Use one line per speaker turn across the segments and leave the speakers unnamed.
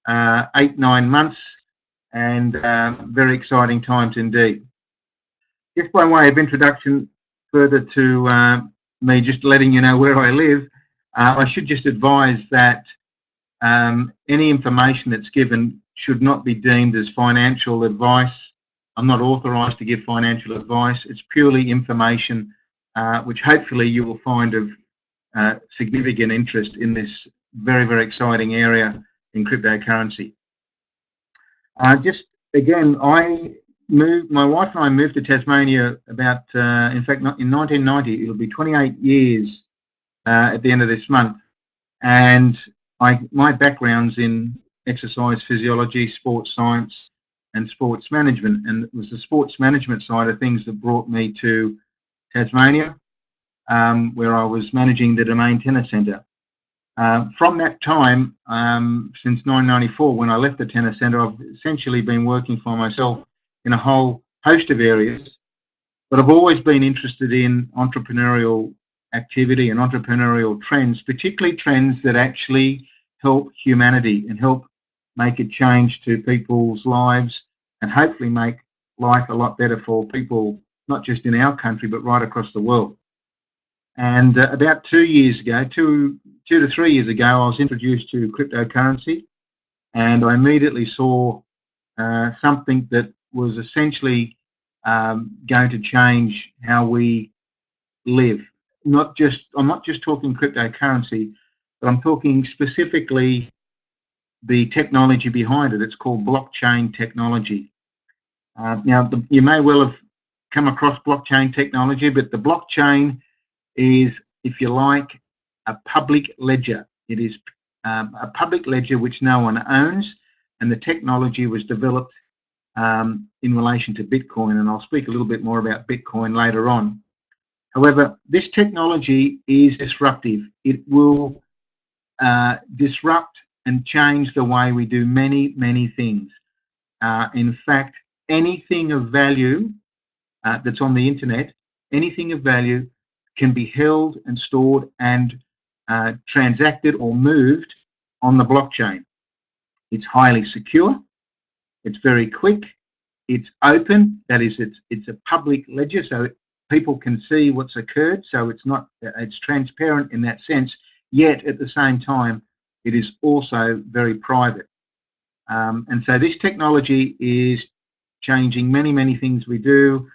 8-9 months, and very exciting times indeed. Just by way of introduction, further to me just letting you know where I live, I should just advise that any information that's given should not be deemed as financial advice. I'm not authorised to give financial advice. It's purely information, which hopefully you will find of significant interest in this very, very exciting area in cryptocurrency. Just again, my wife and I moved to Tasmania about, in fact, in 1990. It'll be 28 years at the end of this month. And my background's in exercise physiology, sports science, and sports management. And it was the sports management side of things that brought me to Tasmania, where I was managing the Domain Tennis Centre. From that time, since 1994, when I left the tennis centre, I've essentially been working for myself in a whole host of areas, but I've always been interested in entrepreneurial activity and entrepreneurial trends, particularly trends that actually help humanity and help make a change to people's lives and hopefully make life a lot better for people, not just in our country, but right across the world. And about 2 years ago, 2 to 3 years ago, I was introduced to cryptocurrency, and I immediately saw something that was essentially going to change how we live. I'm not just talking cryptocurrency, but I'm talking specifically the technology behind it. It's called blockchain technology. Now, you may well have come across blockchain technology, but the blockchain is, if you like, a public ledger. It is a public ledger which no one owns, and the technology was developed in relation to Bitcoin, and I'll speak a little bit more about Bitcoin later on. However, this technology is disruptive. It will disrupt and change the way we do many, many things. In fact, anything of value that's on the internet, anything of value can be held and stored and transacted or moved on the blockchain. It's highly secure. It's very quick. It's open. That is, it's a public ledger, so people can see what's occurred. So it's transparent in that sense. Yet at the same time, it is also very private. And so this technology is changing many, many things we do.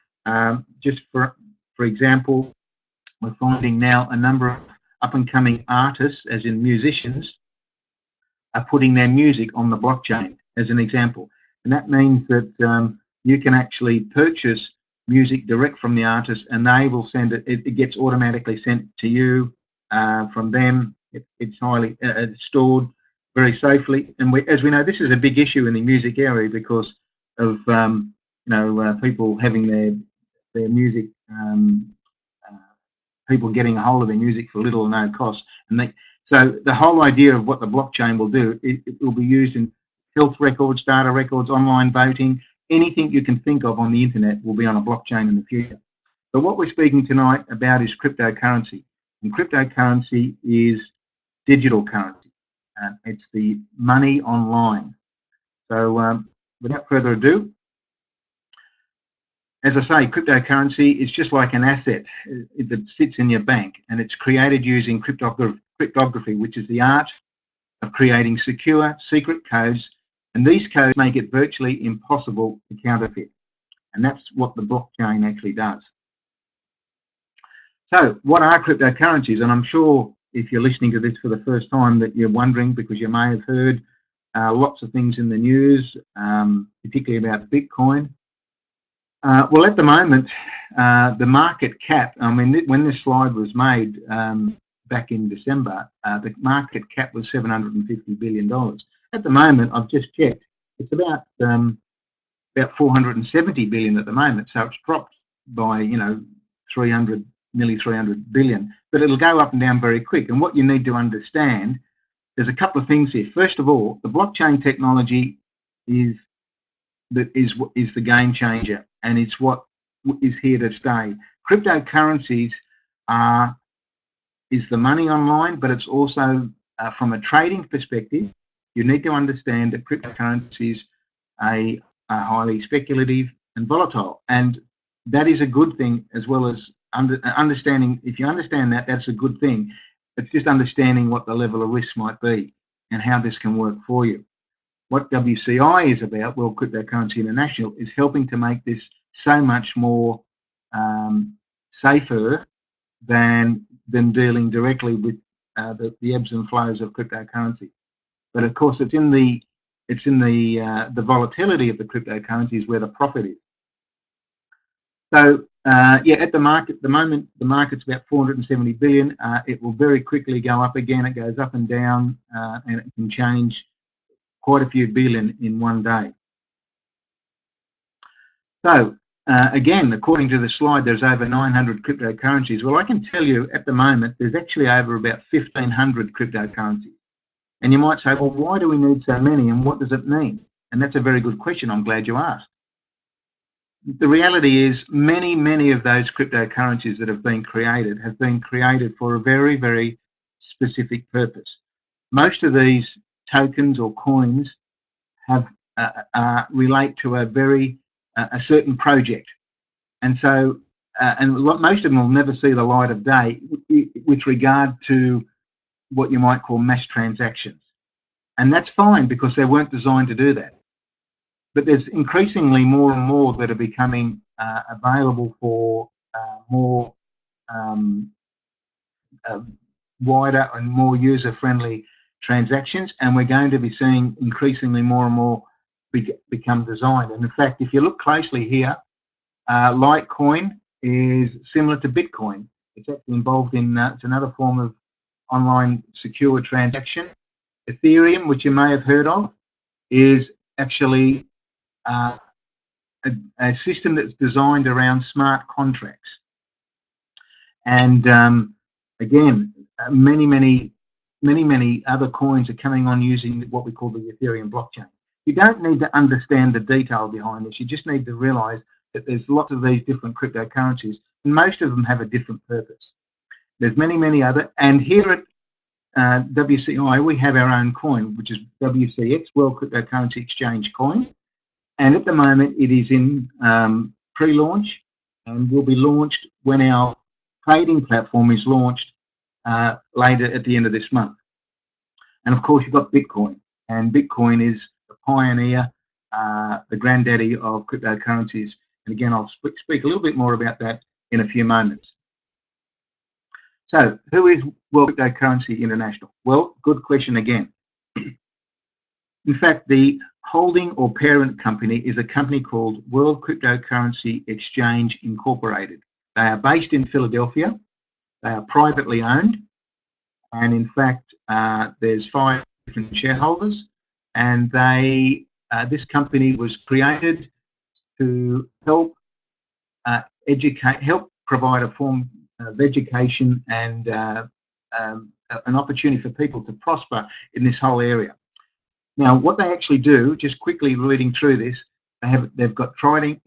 Just for example, we're finding now a number of up-and-coming artists, as in musicians, are putting their music on the blockchain, as an example. And that means that you can actually purchase music direct from the artist, and they will send it. It gets automatically sent to you from them. It's highly stored very safely. And as we know, this is a big issue in the music area because of people having their music. People getting a hold of their music for little or no cost, and so the whole idea of what the blockchain will do, it will be used in health records, data records, online voting, anything you can think of on the internet will be on a blockchain in the future. But what we're speaking tonight about is cryptocurrency, and cryptocurrency is digital currency. It's the money online. So without further ado, as I say, cryptocurrency is just like an asset that sits in your bank, and it's created using cryptography, which is the art of creating secure, secret codes, and these codes make it virtually impossible to counterfeit. And that's what the blockchain actually does. So what are cryptocurrencies? And I'm sure if you're listening to this for the first time that you're wondering, because you may have heard lots of things in the news, particularly about Bitcoin. Well, at the moment, the market cap, I mean, when this slide was made back in December, the market cap was $750 billion. At the moment, I've just checked, it's about 470 billion at the moment. So it's dropped by, nearly 300 billion. But it'll go up and down very quick. And what you need to understand, there's a couple of things here. First of all, the blockchain technology is the game changer, and it's what is here to stay. Cryptocurrencies is the money online, but it's also from a trading perspective, You need to understand that cryptocurrencies are highly speculative and volatile, and that is a good thing, as well as understanding. If you understand that, that's a good thing. It's just understanding what the level of risk might be and how this can work for you. What WCI is about, World Cryptocurrency International, is helping to make this so much more safer than dealing directly with the ebbs and flows of cryptocurrency. But of course, it's in the volatility of the cryptocurrencies where the profit is. So yeah, at the moment, the market's about 470 billion. It will very quickly go up again. It goes up and down, and it can change quite a few billion in one day. So again, according to the slide, there's over 900 cryptocurrencies. Well, I can tell you at the moment, there's actually over about 1,500 cryptocurrencies. And you might say, well, why do we need so many, and what does it mean? And that's a very good question. I'm glad you asked. The reality is many of those cryptocurrencies that have been created for a very, very specific purpose. Most of these tokens or coins have relate to a certain project, and so most of them will never see the light of day with regard to what you might call mass transactions, and that's fine because they weren't designed to do that. But there's increasingly more and more that are becoming available for more wider and more user-friendly transactions, and we're going to be seeing increasingly more and more become designed. And in fact, if you look closely here, Litecoin is similar to Bitcoin. It's actually involved in it's another form of online secure transaction. Ethereum, which you may have heard of, is actually a system that's designed around smart contracts. And again, many other coins are coming on using what we call the Ethereum blockchain. You don't need to understand the detail behind this. You just need to realize that there's lots of these different cryptocurrencies, and most of them have a different purpose. There's many other, and here at WCI, we have our own coin, which is WCX, World Cryptocurrency Exchange coin. And at the moment, it is in pre-launch and will be launched when our trading platform is launched later at the end of this month. And of course, you've got Bitcoin, and Bitcoin is the pioneer, the granddaddy of cryptocurrencies. And again, I'll speak a little bit more about that in a few moments. So, who is World Cryptocurrency International? Well, good question again. In fact, the holding or parent company is a company called World Cryptocurrency Exchange Incorporated. They are based in Philadelphia. They are privately owned, and in fact, there's 5 different shareholders. And this company was created to help help provide a form of education and an opportunity for people to prosper in this whole area. Now, what they actually do, just quickly reading through this, they've got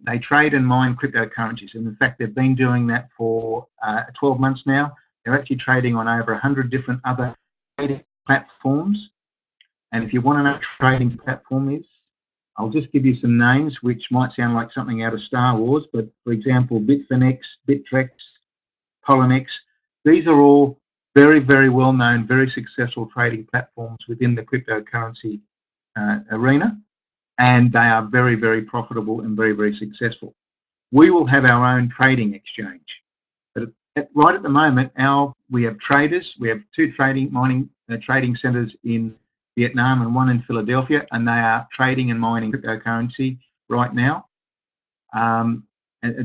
they trade and mine cryptocurrencies, and in fact, they've been doing that for 12 months now. They're actually trading on over 100 different other trading platforms. And if you want to know what a trading platform is, I'll just give you some names which might sound like something out of Star Wars, but for example, Bitfinex, Bittrex, Poloniex, these are all very well-known, very successful trading platforms within the cryptocurrency arena, and they are very profitable and very successful. We will have our own trading exchange, but right at the moment, we have traders. We have 2 trading centers in Vietnam and 1 in Philadelphia, and they are trading and mining cryptocurrency right now.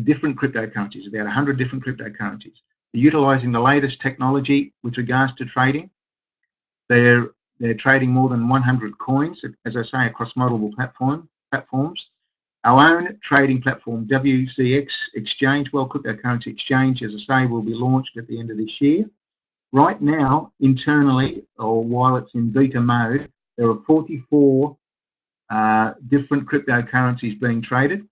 Different cryptocurrencies, about 100 different cryptocurrencies. They're utilizing the latest technology with regards to trading. They're trading more than 100 coins, as I say, across multiple platforms. Our own trading platform, WCX Exchange, World Cryptocurrency Exchange, as I say, will be launched at the end of this year. Right now, internally, or while it's in beta mode, there are 44 different cryptocurrencies being traded.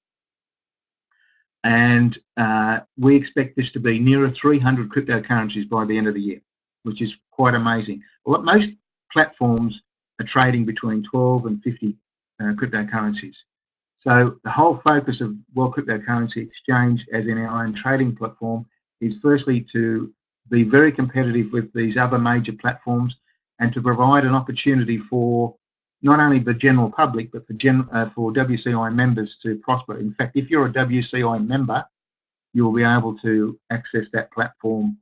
And we expect this to be nearer 300 cryptocurrencies by the end of the year, which is quite amazing. Well, most platforms are trading between 12 and 50 cryptocurrencies. So the whole focus of World Cryptocurrency Exchange as in our own trading platform is firstly to be very competitive with these other major platforms and to provide an opportunity for not only the general public but for WCI members to prosper. In fact, if you're a WCI member, you'll be able to access that platform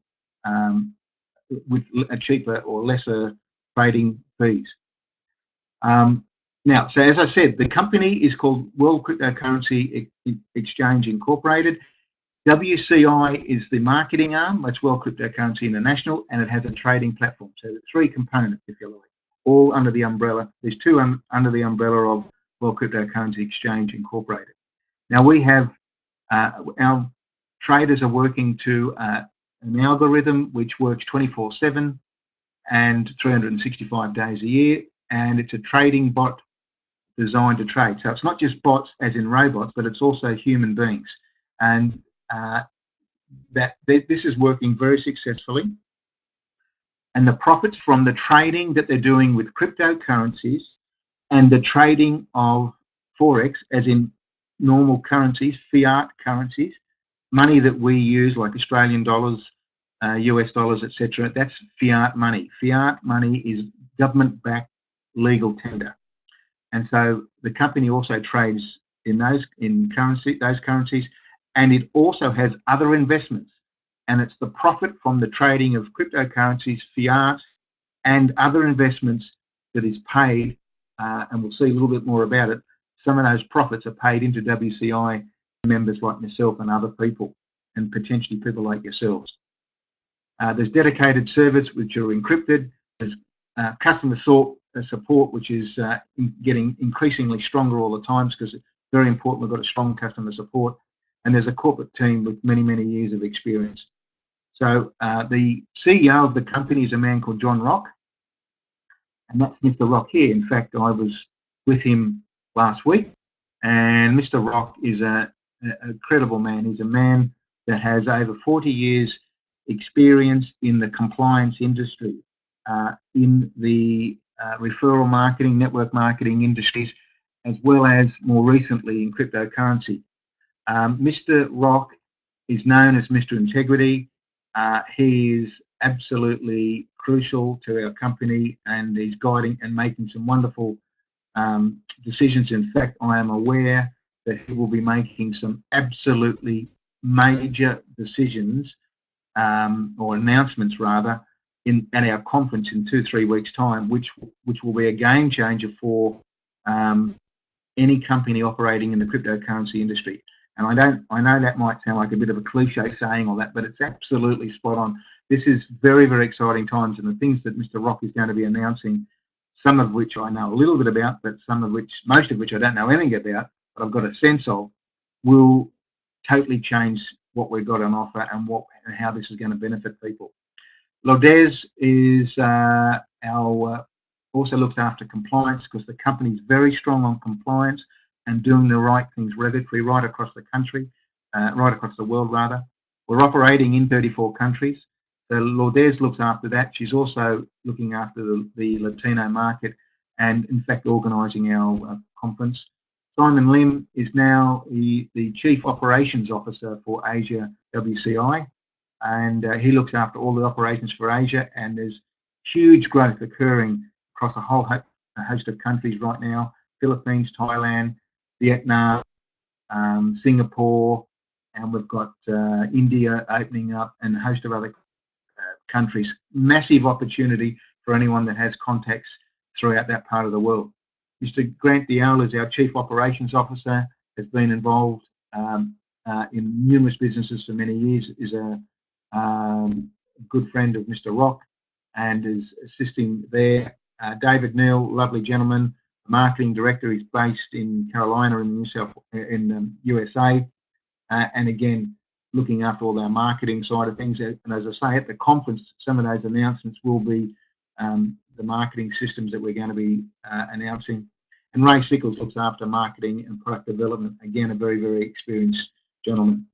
with a cheaper or lesser trading fees. Now, so as I said, the company is called World Cryptocurrency Exchange Incorporated. WCI is the marketing arm, that's World Cryptocurrency International, and it has a trading platform. So the three components, if you like, all under the umbrella. There's two under the umbrella of World Cryptocurrency Exchange Incorporated. Now we have, our traders are working to an algorithm which works 24/7 and 365 days a year, and it's a trading bot designed to trade. So it's not just bots as in robots, but it's also human beings. And this is working very successfully. And the profits from the trading that they're doing with cryptocurrencies and the trading of Forex, as in normal currencies, fiat currencies, money that we use like Australian dollars, US dollars, etc., that's fiat money. Fiat money is government-backed legal tender. And so the company also trades in those currencies, and it also has other investments. And it's the profit from the trading of cryptocurrencies, fiat, and other investments that is paid, and we'll see a little bit more about it. Some of those profits are paid into WCI members like myself and other people, and potentially people like yourselves. There's dedicated servers which are encrypted. There's customer support, which is getting increasingly stronger all the time because it's very important we've got a strong customer support. And there's a corporate team with many, many years of experience. So the CEO of the company is a man called John Rock, and that's Mr. Rock here. In fact, I was with him last week, and Mr. Rock is a credible man. He's a man that has over 40 years experience in the compliance industry, in the referral marketing, network marketing industries, as well as more recently in cryptocurrency. Mr. Rock is known as Mr. Integrity. He is absolutely crucial to our company, and he's guiding and making some wonderful decisions. In fact, I am aware that he will be making some absolutely major decisions or announcements rather at our conference in 2-3 weeks time, which will be a game changer for any company operating in the cryptocurrency industry. And I know that might sound like a bit of a cliche saying all that, but it's absolutely spot on. This is very, very exciting times, and the things that Mr. Rock is going to be announcing, some of which I know a little bit about, but most of which I don't know anything about, but I've got a sense of, will totally change what we've got on offer and how this is going to benefit people. Lourdes is also looks after compliance, because the company's very strong on compliance and doing the right things regulatory right across the country, right across the world rather. We're operating in 34 countries. So Lourdes looks after that. She's also looking after the Latino market and in fact organising our conference. Simon Lim is now the Chief Operations Officer for Asia WCI, and he looks after all the operations for Asia, and there's huge growth occurring across a whole host of countries right now: Philippines, Thailand, Vietnam, Singapore, and we've got India opening up and a host of other countries. Massive opportunity for anyone that has contacts throughout that part of the world. Mr. Grant Dial is our Chief Operations Officer, has been involved in numerous businesses for many years, is a good friend of Mr. Rock and is assisting there. David Neal, lovely gentleman, marketing director. He's based in Carolina in USA, and again looking after all our marketing side of things. And as I say, at the conference, some of those announcements will be the marketing systems that we're going to be announcing. And Ray Sickles looks after marketing and product development. Again, a very, very experienced gentleman.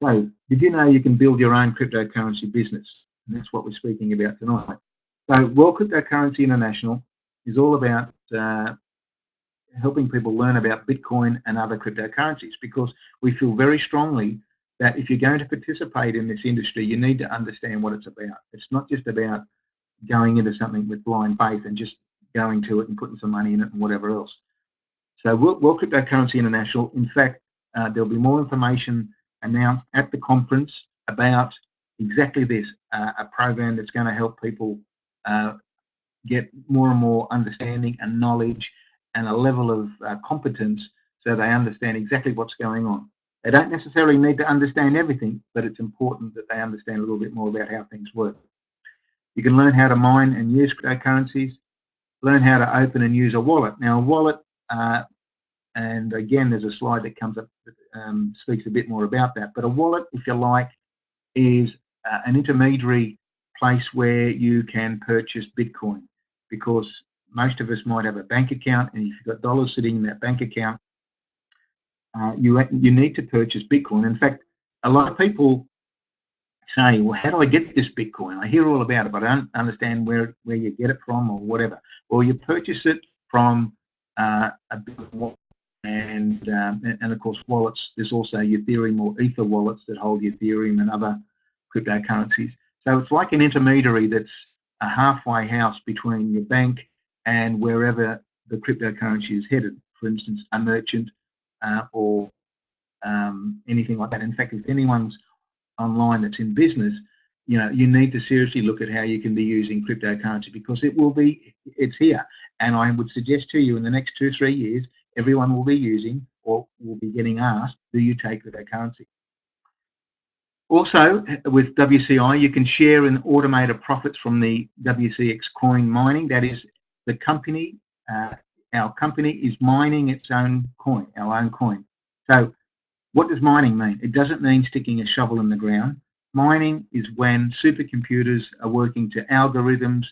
So, did you know you can build your own cryptocurrency business? And that's what we're speaking about tonight. So, World Cryptocurrency International is all about helping people learn about Bitcoin and other cryptocurrencies, because we feel very strongly that if you're going to participate in this industry, you need to understand what it's about. It's not just about going into something with blind faith and just going to it and putting some money in it and whatever else. So World Cryptocurrency International, in fact, there'll be more information announced at the conference about exactly this, a program that's going to help people get more and more understanding and knowledge and a level of competence so they understand exactly what's going on. They don't necessarily need to understand everything, but it's important that they understand a little bit more about how things work. You can learn how to mine and use cryptocurrencies, learn how to open and use a wallet. Now, a wallet, and again, there's a slide that comes up that speaks a bit more about that, but a wallet, if you like, is an intermediary place where you can purchase Bitcoin, because most of us might have a bank account, and if you've got dollars sitting in that bank account, you need to purchase Bitcoin. In fact, a lot of people say, well, how do I get this Bitcoin? I hear all about it, but I don't understand where you get it from or whatever. Well, you purchase it from a Bitcoin wallet, and of course wallets. There's also Ethereum or Ether wallets that hold Ethereum and other cryptocurrencies. So it's like an intermediary that's a halfway house between your bank and wherever the cryptocurrency is headed. For instance, a merchant or anything like that. In fact, if anyone's online that's in business, you need to seriously look at how you can be using cryptocurrency, because it's here. And I would suggest to you, in the next 2-3 years, everyone will be using or will be getting asked, do you take cryptocurrency? Also, with WCI, you can share in automated profits from the WCX coin mining. That is, the company, our company is mining its own coin, our own coin. So what does mining mean? It doesn't mean sticking a shovel in the ground. Mining is when supercomputers are working to algorithms,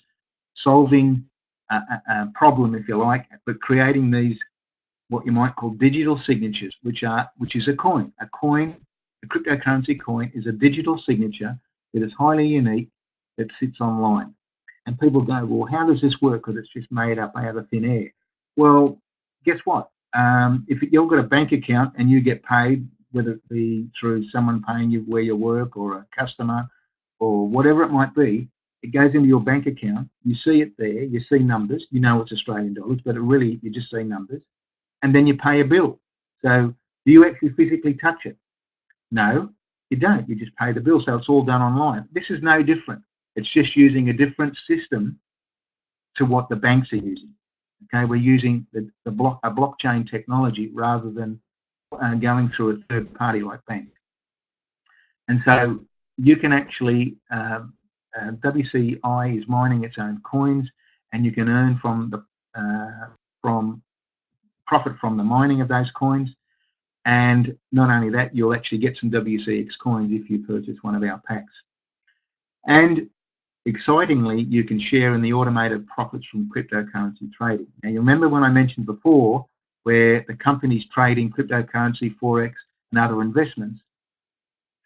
solving a problem, if you like, but creating these, what you might call digital signatures, which is a coin. A coin, a cryptocurrency coin, is a digital signature that is highly unique, that sits online. And people go, well, how does this work? Because it's just made up out of thin air. Well, guess what? If you've got a bank account and you get paid, whether it be through someone paying you where you work or a customer or whatever it might be, it goes into your bank account. You see it there. You see numbers. You know it's Australian dollars, but you just see numbers. And then you pay a bill. So do you actually physically touch it? No, you don't. You just pay the bill. So it's all done online. This is no different. It's just using a different system to what the banks are using. Okay, we're using a blockchain technology rather than going through a third party like banks. And so you can actually, WCI is mining its own coins, and you can earn from profit from the mining of those coins. And not only that, you'll actually get some WCX coins if you purchase one of our packs. And excitingly, you can share in the automated profits from cryptocurrency trading. Now, you remember when I mentioned before where the company's trading cryptocurrency, Forex, and other investments,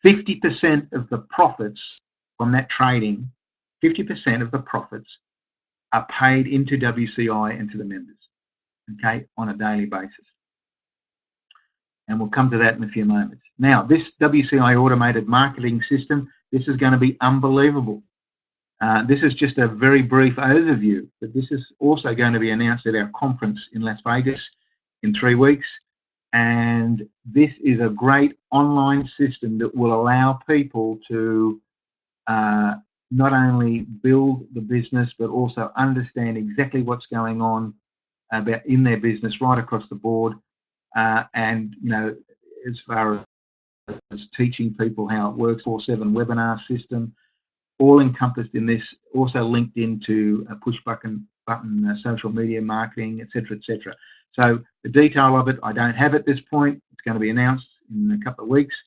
50% of the profits from that trading, 50% of the profits are paid into WCI and to the members, okay, on a daily basis. And we'll come to that in a few moments. Now, this WCI automated marketing system, this is going to be unbelievable. This is just a very brief overview, but this is also going to be announced at our conference in Las Vegas in 3 weeks. And this is a great online system that will allow people to not only build the business, but also understand exactly what's going on in their business right across the board. And, as far as teaching people how it works, 4/7 webinar system, all encompassed in this, also linked into a push button social media marketing, etc., etc. So the detail of it, I don't have at this point. It's going to be announced in a couple of weeks.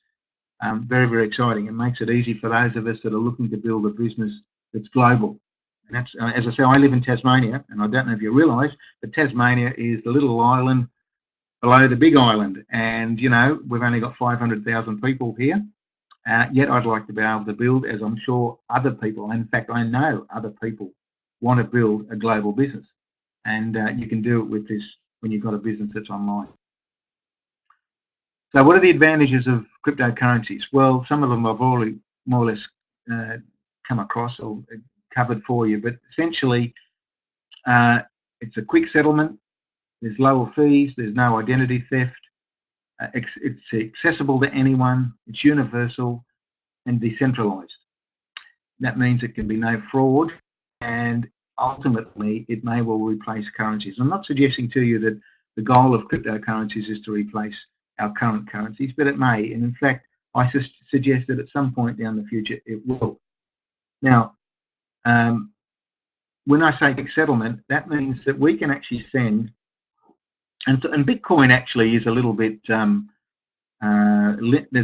Very, very exciting. It makes it easy for those of us that are looking to build a business that's global. And that's, as I say, I live in Tasmania, and I don't know if you realise, but Tasmania is the little island below the big island. And, we've only got 500,000 people here. Yet I'd like to be able to build, as I'm sure other people, in fact, I know other people want to build a global business. and you can do it with this when you've got a business that's online. So what are the advantages of cryptocurrencies? Well, some of them I've already more or less come across or covered for you, but essentially it's a quick settlement, there's lower fees, there's no identity theft, it's accessible to anyone, it's universal and decentralized. That means it can be no fraud, and ultimately it may well replace currencies. I'm not suggesting to you that the goal of cryptocurrencies is to replace our current currencies, but it may, and in fact I suggest that at some point down the future it will. Now, when I say quick settlement, that means that we can actually send, and Bitcoin actually is a little bit, there's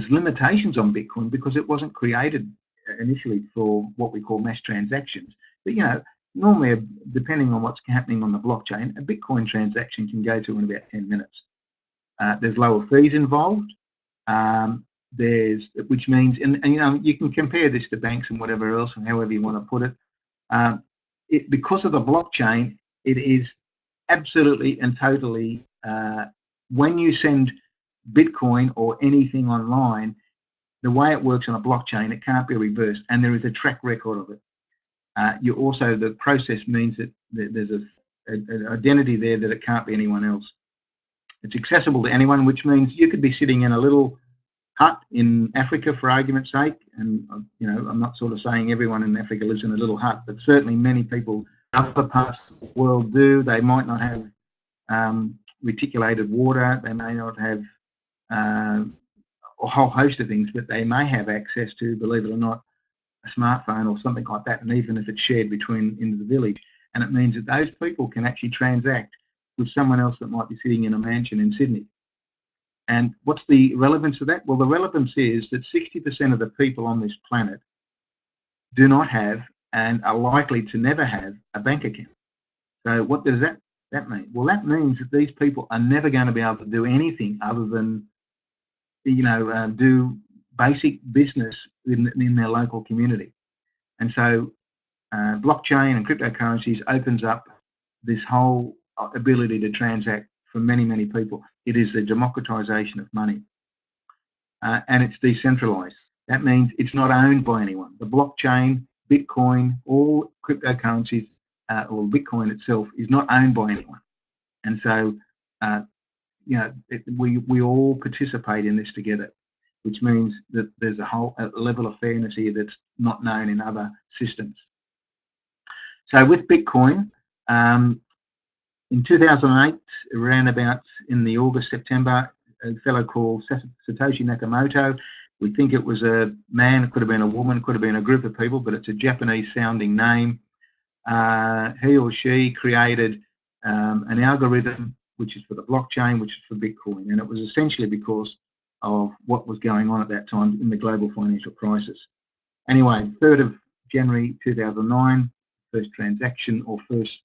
limitations on Bitcoin because it wasn't created initially for what we call mass transactions. But you know, normally, depending on what's happening on the blockchain, a Bitcoin transaction can go to in about 10 minutes. There's lower fees involved. Which means, and you know, you can compare this to banks and whatever else, and however you want to put it. Because of the blockchain, it is absolutely and totally, when you send Bitcoin or anything online, the way it works on a blockchain, it can't be reversed, and there is a track record of it. The process means that there's an identity there that it can't be anyone else. It's accessible to anyone, which means you could be sitting in a little hut in Africa, for argument's sake, and you know, I'm not sort of saying everyone in Africa lives in a little hut, but certainly many people in other parts of the world do. They might not have reticulated water, they may not have a whole host of things, but they may have access to, believe it or not, a smartphone or something like that, and even if it's shared into the village. And it means that those people can actually transact with someone else that might be sitting in a mansion in Sydney. And what's the relevance of that? Well, the relevance is that 60% of the people on this planet do not have and are likely to never have a bank account. So what does that mean? Well, that means that these people are never going to be able to do anything other than, you know, do basic business in their local community. And so blockchain and cryptocurrencies opens up this whole ability to transact for many, many people. It is the democratization of money, and it's decentralized. That means it's not owned by anyone. The blockchain, Bitcoin, all cryptocurrencies, or Bitcoin itself is not owned by anyone. And so, you know, we all participate in this together, which means that there's a level of fairness here that's not known in other systems. So with Bitcoin, in 2008, around about in the August, September, a fellow called Satoshi Nakamoto, we think it was a man, it could have been a woman, it could have been a group of people, but it's a Japanese sounding name. He or she created an algorithm which is for the blockchain, which is for Bitcoin. And it was essentially because of what was going on at that time in the global financial crisis. Anyway, 3rd of January 2009, first transaction or first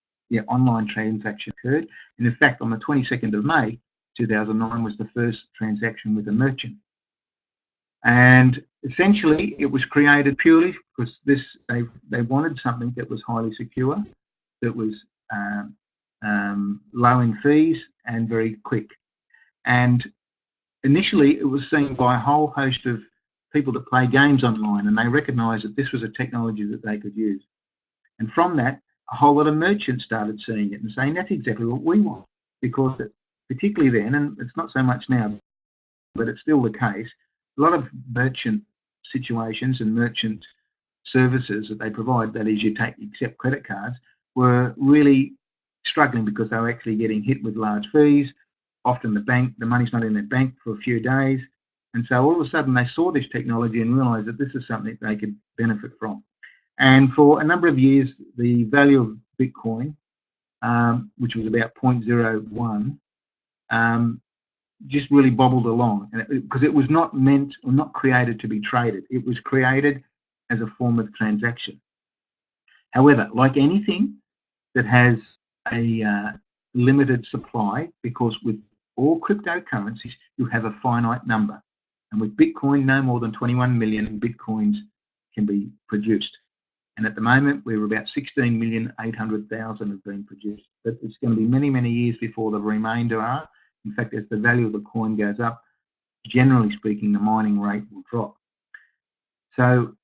online transaction occurred. And in fact, on the 22nd of May 2009 was the first transaction with a merchant. And essentially, it was created purely because they wanted something that was highly secure, that was low in fees and very quick. And initially, it was seen by a whole host of people that play games online, and they recognised that this was a technology that they could use. And from that, a whole lot of merchants started seeing it and saying that's exactly what we want, because particularly then, and it's not so much now, but it's still the case, a lot of merchant situations and merchant services that they provide, that is, you accept credit cards, were really struggling because they were actually getting hit with large fees. Often the money's not in their bank for a few days. And so all of a sudden they saw this technology and realised that this is something they could benefit from. And for a number of years, the value of Bitcoin, which was about 0.01, just really bobbled along, because it was not meant or not created to be traded. It was created as a form of transaction. However, like anything that has a limited supply, because with all cryptocurrencies, you have a finite number. And with Bitcoin, no more than 21 million Bitcoins can be produced. And at the moment, we're about 16,800,000 have been produced. But it's going to be many, many years before the remainder are. In fact, as the value of the coin goes up, generally speaking, the mining rate will drop. So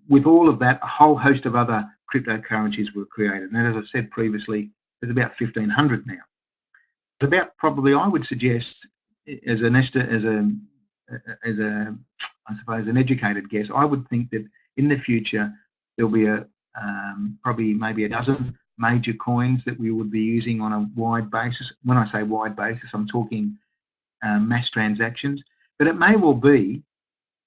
with all of that, a whole host of other cryptocurrencies were created. And as I said previously, there's about 1,500 now. But about probably, I would suggest, as an educated guess, I would think that in the future there'll be probably maybe a dozen major coins that we would be using on a wide basis. When I say wide basis, I'm talking mass transactions. But it may well be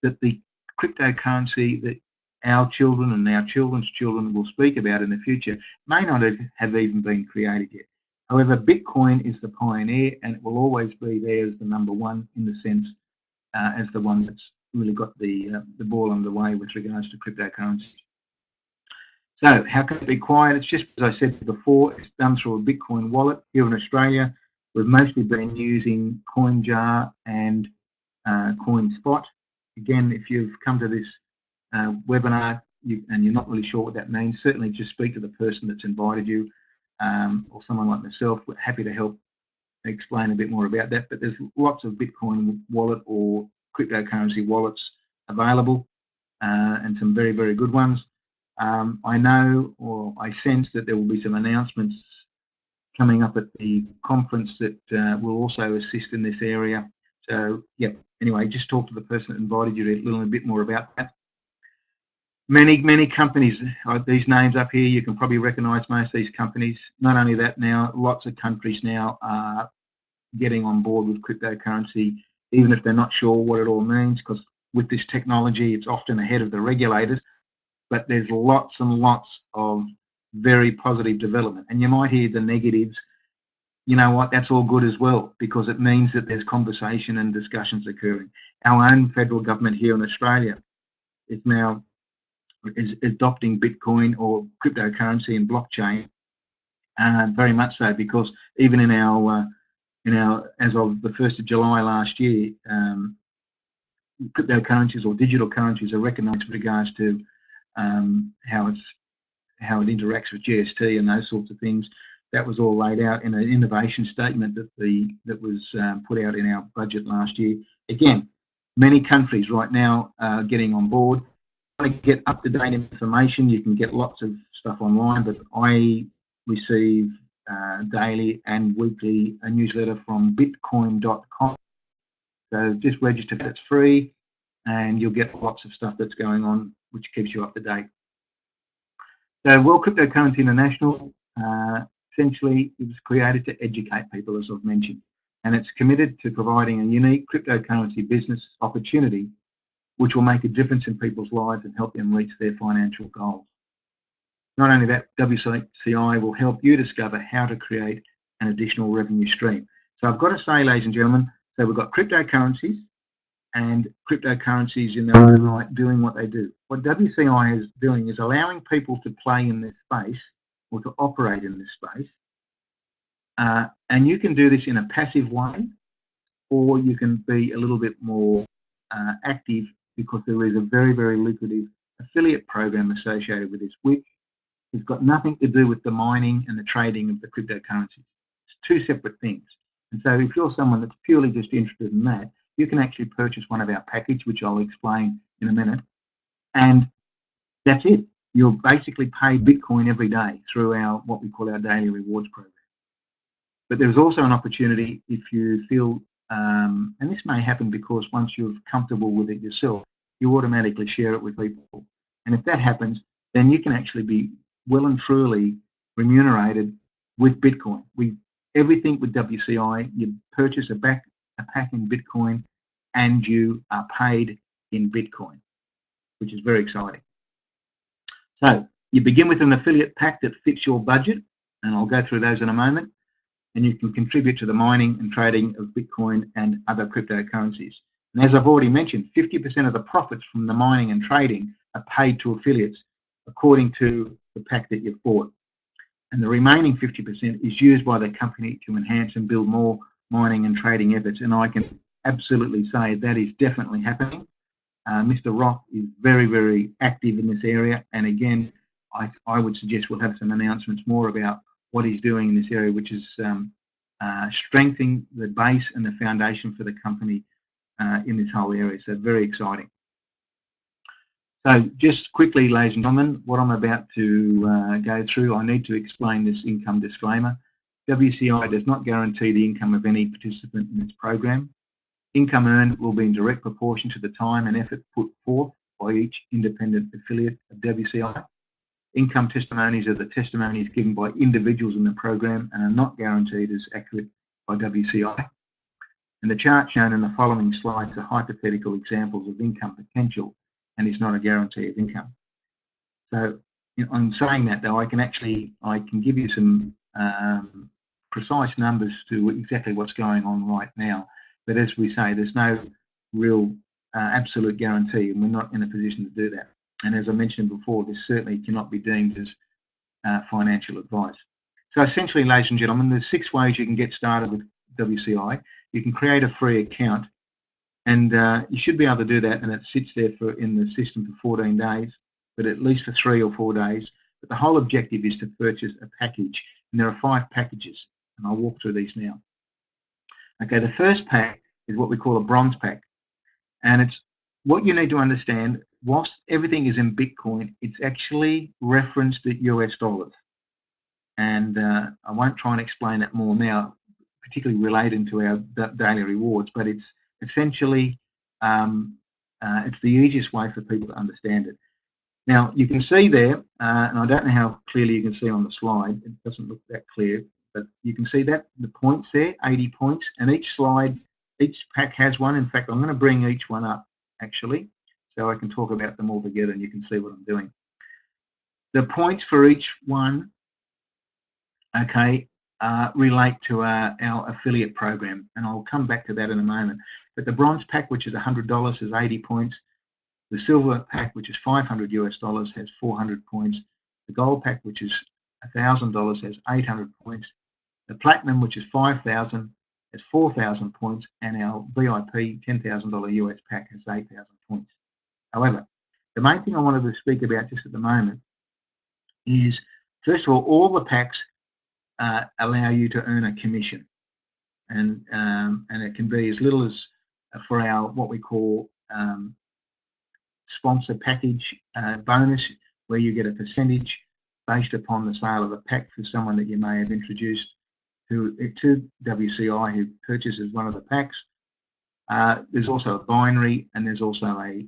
that the cryptocurrency that our children and our children's children will speak about in the future may not have even been created yet. However, Bitcoin is the pioneer, and it will always be there as the number one, in the sense as the one that's really got the ball underway with regards to cryptocurrencies. So how can it be quiet? It's just, as I said before, it's done through a Bitcoin wallet. Here in Australia, we've mostly been using CoinJar and CoinSpot. Again, if you've come to this webinar and you're not really sure what that means, certainly just speak to the person that's invited you, or someone like myself. We're happy to help explain a bit more about that. But there's lots of Bitcoin wallet or cryptocurrency wallets available, and some very, very good ones. I know, or I sense, that there will be some announcements coming up at the conference that will also assist in this area. So, yeah, anyway, just talk to the person that invited you to learn a bit more about that. Many companies, these names up here, you can probably recognise most of these companies. Not only that, now lots of countries now are getting on board with cryptocurrency, even if they're not sure what it all means, because with this technology, it's often ahead of the regulators. But there's lots and lots of very positive development. And you might hear the negatives. You know what, that's all good as well, because it means that there's conversation and discussions occurring. Our own federal government here in Australia is now adopting Bitcoin or cryptocurrency and blockchain, very much so, because even in our as of the 1st of July last year, cryptocurrencies or digital currencies are recognised with regards to how it interacts with GST and those sorts of things. That was all laid out in an innovation statement that was put out in our budget last year. Again, many countries right now are getting on board. To get up-to-date information, you can get lots of stuff online, but I receive daily and weekly a newsletter from bitcoin.com. So just register, it's free, and you'll get lots of stuff that's going on, which keeps you up to date. So World Cryptocurrency International, essentially, it was created to educate people, as I've mentioned, and it's committed to providing a unique cryptocurrency business opportunity which will make a difference in people's lives and help them reach their financial goals. Not only that, WCI will help you discover how to create an additional revenue stream. So I've got to say, ladies and gentlemen, so we've got cryptocurrencies, and cryptocurrencies in their own right doing what they do. What WCI is doing is allowing people to play in this space, or to operate in this space, and you can do this in a passive way, or you can be a little bit more active, because there is a very, very lucrative affiliate program associated with this, which has got nothing to do with the mining and the trading of the cryptocurrencies. It's two separate things. And so if you're someone that's purely just interested in that, you can actually purchase one of our package, which I'll explain in a minute, and that's it. You'll basically pay Bitcoin every day through our, what we call our daily rewards program. But there's also an opportunity, if you feel, and this may happen because once you're comfortable with it yourself, you automatically share it with people. And if that happens, then you can actually be well and truly remunerated with Bitcoin. Everything with WCI, you purchase a pack in Bitcoin, and you are paid in Bitcoin, which is very exciting. So you begin with an affiliate pack that fits your budget, and I'll go through those in a moment, and you can contribute to the mining and trading of Bitcoin and other cryptocurrencies. And as I've already mentioned, 50% of the profits from the mining and trading are paid to affiliates according to the pack that you've bought. And the remaining 50% is used by the company to enhance and build more mining and trading efforts. And I can absolutely say that is definitely happening. Mr. Roth is very, very active in this area, and again, I would suggest we'll have some announcements more about what he's doing in this area, which is strengthening the base and the foundation for the company in this whole area. So very exciting. So just quickly, ladies and gentlemen, what I'm about to go through, I need to explain this income disclaimer. WCI does not guarantee the income of any participant in this program. Income earned will be in direct proportion to the time and effort put forth by each independent affiliate of WCI. Income testimonies are the testimonies given by individuals in the program and are not guaranteed as accurate by WCI. And the chart shown in the following slides are hypothetical examples of income potential and is not a guarantee of income. So on saying that though, I can give you some precise numbers to exactly what's going on right now. But as we say, there's no real absolute guarantee, and we're not in a position to do that. And as I mentioned before, this certainly cannot be deemed as financial advice. So essentially, ladies and gentlemen, there's 6 ways you can get started with WCI. You can create a free account, and you should be able to do that, and it sits there in the system for 14 days, but at least for 3 or 4 days. But the whole objective is to purchase a package, and there are 5 packages, and I'll walk through these now. Okay, the first pack is what we call a bronze pack, and it's what you need to understand. Whilst everything is in Bitcoin, it's actually referenced at US dollars, and I won't try and explain that more now, particularly relating to our daily rewards, but it's essentially it's the easiest way for people to understand it. Now you can see there, and I don't know how clearly you can see on the slide, it doesn't look that clear, but you can see that the points there, 80 points, and each pack has one. In fact, I'm going to bring each one up actually, so I can talk about them all together and you can see what I'm doing. The points for each one, okay, relate to our affiliate program, and I'll come back to that in a moment. But the bronze pack, which is $100, has 80 points. The silver pack, which is $500 US, has 400 points. The gold pack, which is $1,000, has 800 points. The platinum, which is 5,000, has 4,000 points, and our VIP $10,000 US pack has 8,000 points. However, the main thing I wanted to speak about just at the moment is, first of all the packs allow you to earn a commission, and it can be as little as for our what we call sponsor package bonus, where you get a percentage based upon the sale of a pack for someone that you may have introduced to WCI who purchases one of the packs. There's also a binary, and there's also a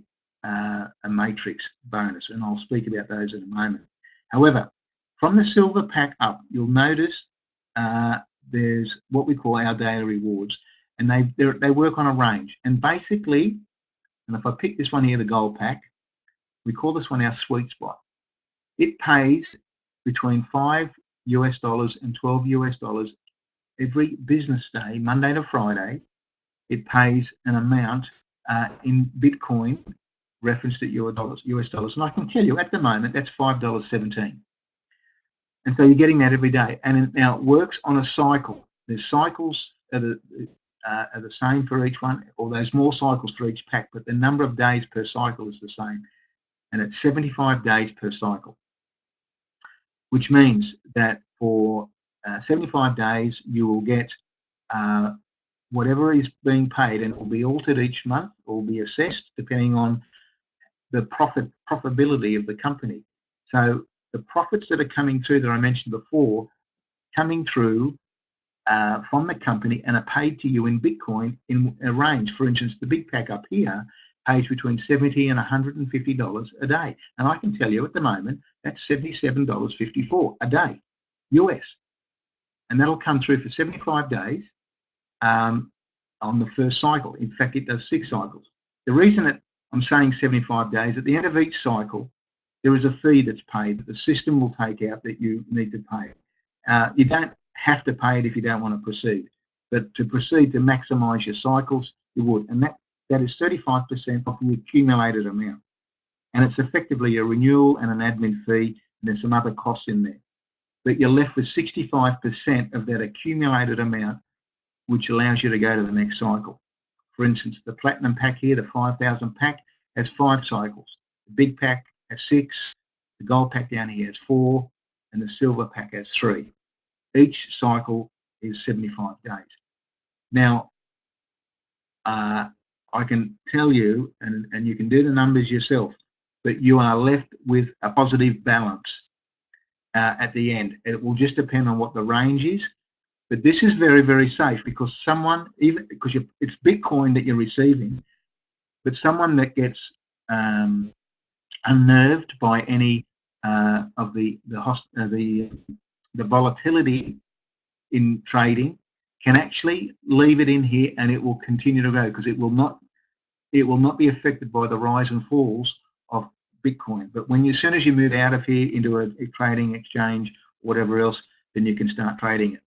matrix bonus, and I'll speak about those in a moment. However, from the silver pack up, you'll notice there's what we call our daily rewards, and they work on a range. And basically, and if I pick this one here, the gold pack, we call this one our sweet spot. It pays between $5 US and $12 US every business day, Monday to Friday. It pays an amount in Bitcoin referenced at US dollars. And I can tell you at the moment that's $5.17. And so you're getting that every day. And now it works on a cycle. There's cycles that are the same for each one, or there's more cycles for each pack, but the number of days per cycle is the same. And it's 75 days per cycle, which means that for 75 days you will get whatever is being paid, and it will be altered each month or will be assessed depending on the profitability of the company. So the profits that are coming through that I mentioned before, coming through from the company and are paid to you in Bitcoin in a range. For instance, the big pack up here pays between $70 and $150 a day. And I can tell you at the moment, that's $77.54 a day, US. And that'll come through for 75 days on the first cycle. In fact, it does 6 cycles. The reason that I'm saying 75 days, at the end of each cycle, there is a fee that's paid that the system will take out that you need to pay. You don't have to pay it if you don't want to proceed, but to proceed to maximize your cycles, you would. And that is 35% of the accumulated amount. And it's effectively a renewal and an admin fee, and there's some other costs in there. But you're left with 65% of that accumulated amount, which allows you to go to the next cycle. For instance, the platinum pack here, the 5,000 pack, has 5 cycles. The big pack has 6, the gold pack down here has 4, and the silver pack has 3. Each cycle is 75 days. Now, I can tell you, and you can do the numbers yourself, but you are left with a positive balance at the end. It will just depend on what the range is, but this is very, very safe because someone, even because it's Bitcoin that you're receiving, but someone that gets unnerved by any of the volatility in trading can actually leave it in here and it will continue to go because it will not be affected by the rise and falls of Bitcoin. But as soon as you move out of here into a trading exchange, whatever else, then you can start trading it.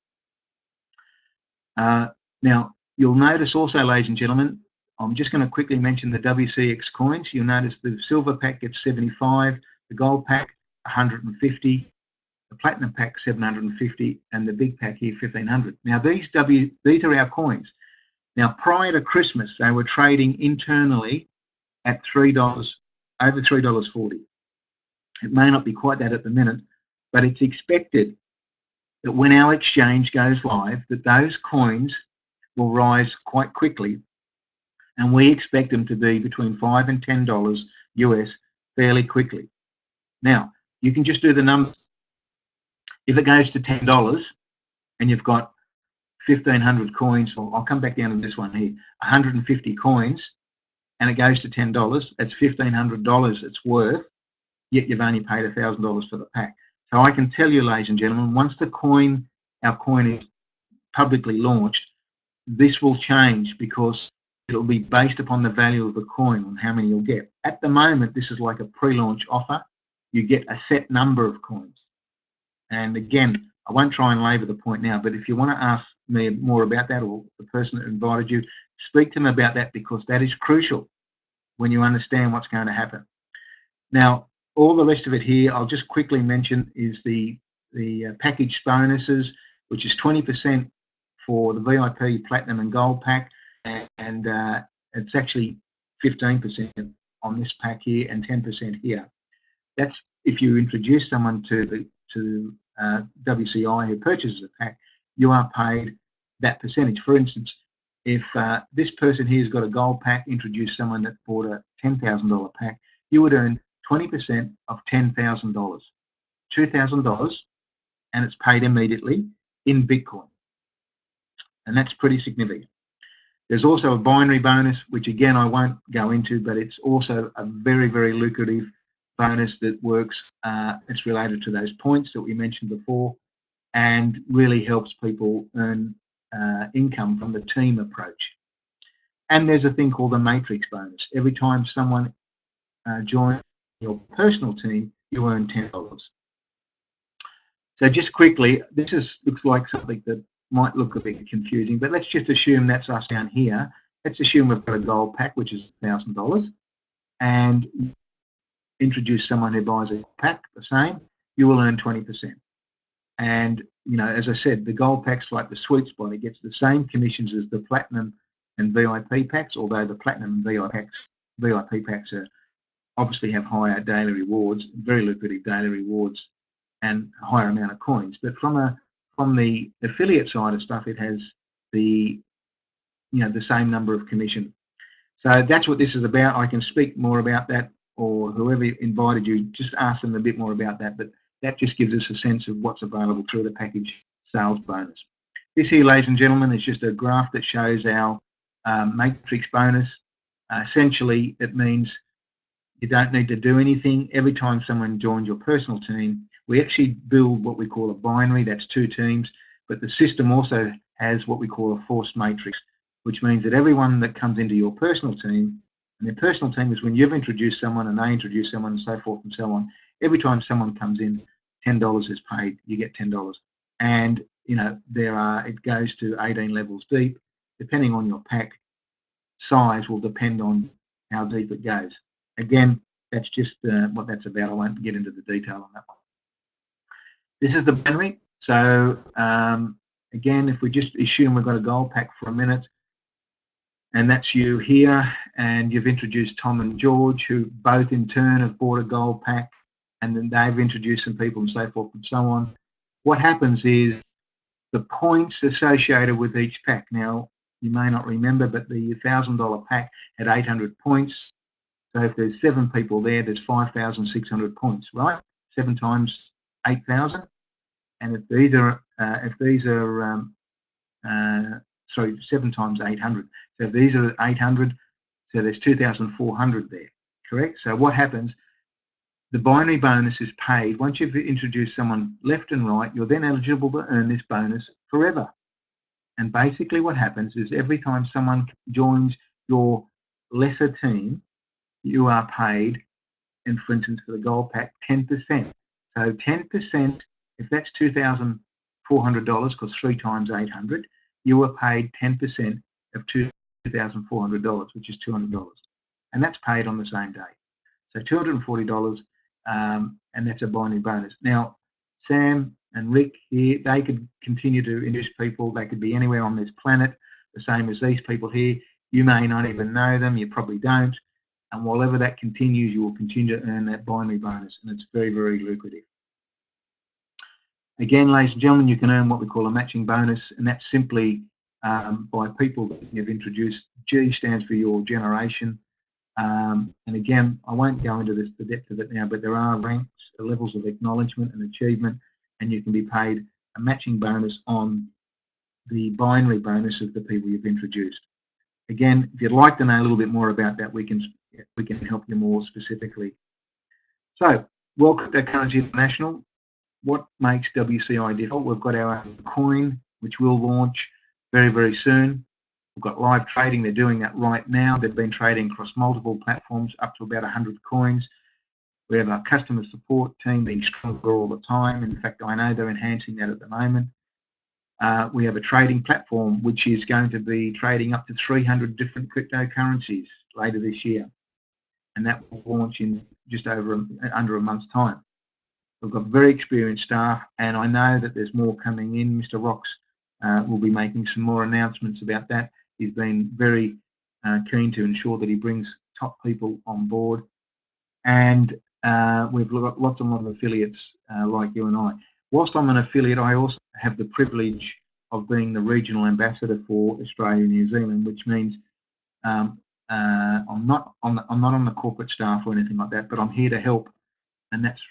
Now, you'll notice also, ladies and gentlemen, I'm just going to quickly mention the WCX coins. You'll notice the silver pack gets 75, the gold pack 150, the platinum pack 750, and the big pack here 1500. Now these are our coins. Now prior to Christmas, they were trading internally at $3, over $3.40. It may not be quite that at the minute, but it's expected that when our exchange goes live, that those coins will rise quite quickly, and we expect them to be between $5 and $10 US fairly quickly. Now, you can just do the numbers. If it goes to $10 and you've got 1,500 coins, or I'll come back down to this one here, 150 coins, and it goes to $10, that's $1,500 it's worth, yet you've only paid $1,000 for the pack. So I can tell you, ladies and gentlemen, once our coin is publicly launched, this will change because it'll be based upon the value of the coin and how many you'll get. At the moment, this is like a pre-launch offer. You get a set number of coins. And again, I won't try and labour the point now, but if you want to ask me more about that, or the person that invited you, speak to them about that because that is crucial when you understand what's going to happen. Now, all the rest of it here, I'll just quickly mention is the package bonuses, which is 20% for the VIP, Platinum and Gold pack, and it's actually 15% on this pack here and 10% here. That's if you introduce someone to WCI who purchases a pack, you are paid that percentage. For instance, if this person here has got a gold pack, introduce someone that bought a $10,000 pack, you would earn 20% of $10,000, $2,000, and it's paid immediately in Bitcoin. And that's pretty significant. There's also a binary bonus, which again I won't go into, but it's also a very, very lucrative bonus that works. It's related to those points that we mentioned before and really helps people earn income from the team approach. And there's a thing called a matrix bonus. Every time someone joins your personal team, you earn $10. So just quickly, this looks like something that might look a bit confusing, but let's just assume that's us down here. Let's assume we've got a gold pack, which is $1,000, and introduce someone who buys a pack the same, you will earn 20%. And as I said, the gold pack's like the sweet spot. It gets the same commissions as the platinum and VIP packs, although the platinum and VIP packs obviously have higher daily rewards, very lucrative daily rewards, and a higher amount of coins. But from the affiliate side of stuff, it has the same number of commission. So that's what this is about. I can speak more about that, or whoever invited you, just ask them a bit more about that. But that just gives us a sense of what's available through the package sales bonus. This here, ladies and gentlemen, is just a graph that shows our matrix bonus. Essentially, it means you don't need to do anything. Every time someone joins your personal team, we actually build what we call a binary. That's 2 teams. But the system also has what we call a forced matrix, which means that everyone that comes into your personal team, and their personal team is when you've introduced someone and they introduce someone and so forth and so on. Every time someone comes in, $10 is paid, you get $10. And, it goes to 18 levels deep. Depending on your pack size will depend on how deep it goes. Again, that's just what that's about. I won't get into the detail on that one. This is the binary. So, again, if we just assume we've got a gold pack for a minute, and that's you here, and you've introduced Tom and George, who both in turn have bought a gold pack, and then they've introduced some people and so forth and so on. What happens is the points associated with each pack. Now, you may not remember, but the $1,000 pack had 800 points. So if there's 7 people there, there's 5,600 points, right? 7 times 8,000. And if these are, sorry, 7 times 800. So if these are 800, so there's 2,400 there, correct? So what happens? The binary bonus is paid. Once you've introduced someone left and right, you're then eligible to earn this bonus forever. And basically what happens is every time someone joins your lesser team, you are paid, and for instance, for the gold pack, 10%. So 10%, if that's $2,400, because 3 times 800, you are paid 10% of $2,400, which is $200. And that's paid on the same day. So $240, and that's a binary bonus. Now, Sam and Rick here, they could continue to introduce people. They could be anywhere on this planet, the same as these people here. You may not even know them. You probably don't. And whatever that continues, you will continue to earn that binary bonus, and it's very, very lucrative. Again, ladies and gentlemen, you can earn what we call a matching bonus, and that's simply by people that you've introduced. G stands for your generation. And again, I won't go into the depth of it now, but there are ranks, levels of acknowledgement and achievement, and you can be paid a matching bonus on the binary bonus of the people you've introduced. Again, if you'd like to know a little bit more about that, we can help you more specifically. So, World Cryptocurrency International. What makes WCI different? We've got our own coin, which we'll launch very, very soon. We've got live trading. They're doing that right now. They've been trading across multiple platforms, up to about 100 coins. We have our customer support team being stronger all the time. In fact, I know they're enhancing that at the moment. We have a trading platform which is going to be trading up to 300 different cryptocurrencies later this year, and that will launch in just under a month's time. We've got very experienced staff, and I know that there's more coming in. Mr. Rocks will be making some more announcements about that. He's been very keen to ensure that he brings top people on board, and we've got lots and lots of affiliates like you and I. Whilst I'm an affiliate, I also have the privilege of being the regional ambassador for Australia and New Zealand, which means I'm not on the corporate staff or anything like that, but I'm here to help. And that's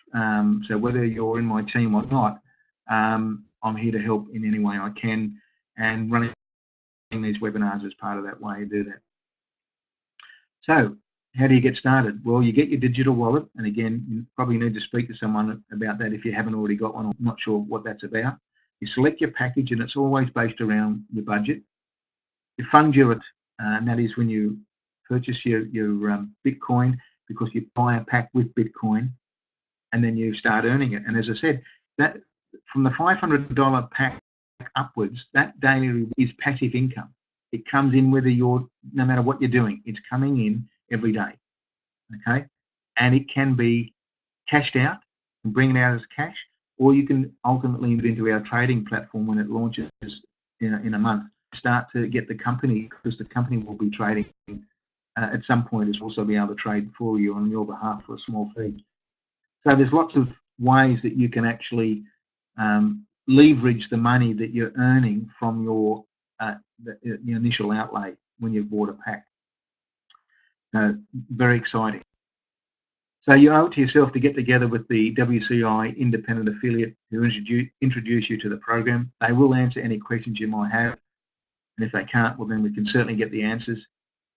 so whether you're in my team or not, I'm here to help in any way I can, and running these webinars is part of that way to do that. So, how do you get started? Well, you get your digital wallet, and again, you probably need to speak to someone about that if you haven't already got one or not sure what that's about. You select your package, and it's always based around your budget. You fund your, and that is when you purchase your Bitcoin, because you buy a pack with Bitcoin, and then you start earning it. And as I said, that from the $500 pack upwards, that daily is passive income. It comes in whether you're, no matter what you're doing, it's coming in every day, okay? And it can be cashed out and bring it out as cash, or you can ultimately move into our trading platform when it launches in a month. Start to get the company, because the company will be trading at some point, is also be able to trade for you on your behalf for a small fee. So there's lots of ways that you can actually leverage the money that you're earning from your the initial outlay when you've bought a pack. Very exciting. So you owe it to yourself to get together with the WCI independent affiliate who introduce you to the program. They will answer any questions you might have, and if they can't, well then we can certainly get the answers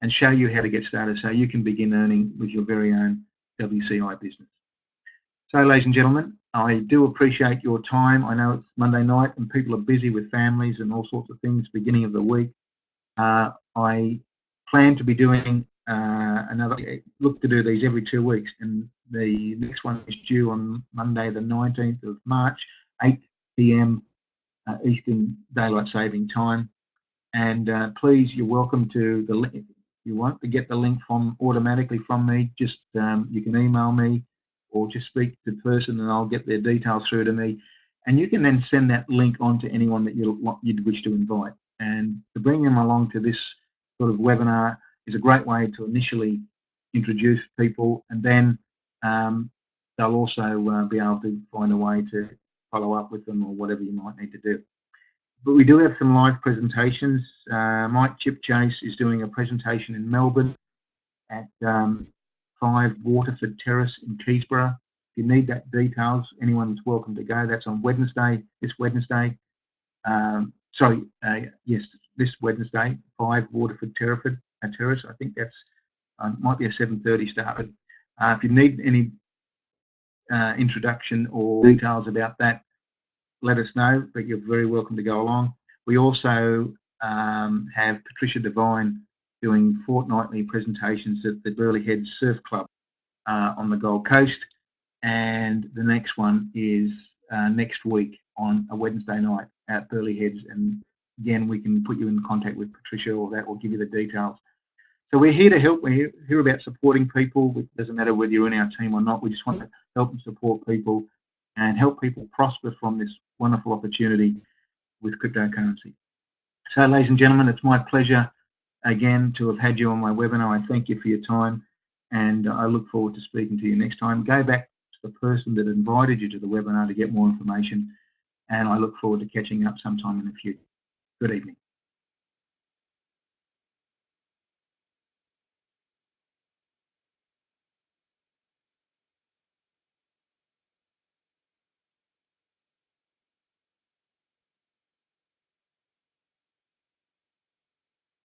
and show you how to get started so you can begin earning with your very own WCI business. So, ladies and gentlemen, I do appreciate your time. I know it's Monday night and people are busy with families and all sorts of things beginning of the week. I plan to be doing look to do these every 2 weeks, and the next one is due on Monday the 19th of March, 8 p.m. Eastern Daylight Saving Time. And please, you're welcome to the link. If you want to get the link automatically from me, just you can email me or just speak to the person and I'll get their details through to me. And you can then send that link on to anyone that you'd wish to invite. And to bring them along to this sort of webinar is a great way to initially introduce people, and then they'll also be able to find a way to follow up with them or whatever you might need to do. But we do have some live presentations. Mike Chipchase is doing a presentation in Melbourne at 5 Waterford Terrace in Keysborough. If you need that details, anyone's welcome to go. That's on Wednesday, this Wednesday. Yes, this Wednesday, 5 Waterford Terrace. I think that's might be a 7:30 start. If you need any introduction or details about that, let us know, but you're very welcome to go along. We also have Patricia Devine doing fortnightly presentations at the Burleigh Heads Surf Club on the Gold Coast, and the next one is next week on a Wednesday night at Burleigh Heads, and again we can put you in contact with Patricia, or that will give you the details. So we're here to help. We're here about supporting people. It doesn't matter whether you're in our team or not. We just want to help and support people and help people prosper from this wonderful opportunity with cryptocurrency. So, ladies and gentlemen, it's my pleasure again to have had you on my webinar. I thank you for your time, and I look forward to speaking to you next time. Go back to the person that invited you to the webinar to get more information, and I look forward to catching up sometime in the future. Good evening.